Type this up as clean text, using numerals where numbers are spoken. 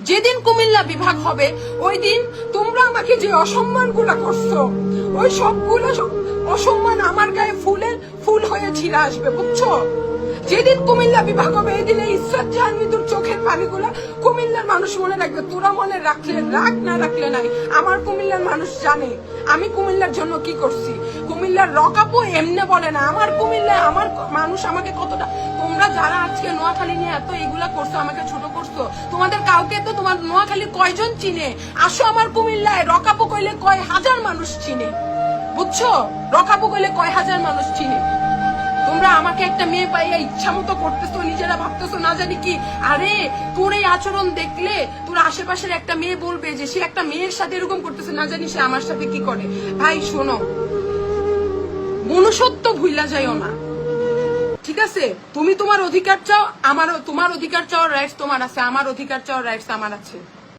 যেদিন কুমিল্লা বিভাগ হবে ওই দিন তোমরা আমাকে যে অসম্মান গুলা করছো ওই সবগুলো অসম্মান আমার গায়ে ফুল হয়ে ছিঁড়ে আসবে, বুঝছো? যেদিন কুমিল্লা বিভাগ হবে এই দিনে ইসরাত জাহান মৃদুর চোখের পানিগুলা কুমিল্লার মানুষ মনে রাখবে। তোরা মনে রাখলে রাখ, না রাখলে নাই। আমার কুমিল্লার মানুষ জানে আমি কুমিল্লার জন্য কি করছি। কুমিল্লার রকাপো এমনে বলে না, আমার কুমিল্লা আমার মানুষ আমাকে কতটা। তোমরা যারা আজকে নোয়াখালী নিয়ে এত এগুলা করছো, আমাকে ছোট করছো, তোমাদের কাউকে তো তোমার নোয়াখালী কয়জন চিনে? আসো আমার কুমিল্লায়, রকাপো কইলে কয় হাজার মানুষ চিনে, বুঝছো? রকাপো কইলে কয় হাজার মানুষ চিনে। তোমরা আমাকে একটা মেয়ে পাইয়া ইচ্ছা মতো করতেছো, নিজেরা ভাবতেছো না জানি কি। আরে তোর এই আচরণ দেখলে তোর আশেপাশের একটা মেয়ে বলবে যে সে একটা মেয়ের সাথে এরকম করতেছে, না জানি সে আমার সাথে কি করে। ভাই শোনো, মনুষ্যত্ব ভুইলা যাইও না, ঠিক আছে? তুমি তোমার অধিকার চাও, আমারও তোমার অধিকার চাওয়ার রাইটস তোমার আছে, আমার অধিকার চাওয়ার রাইটস আমার আছে।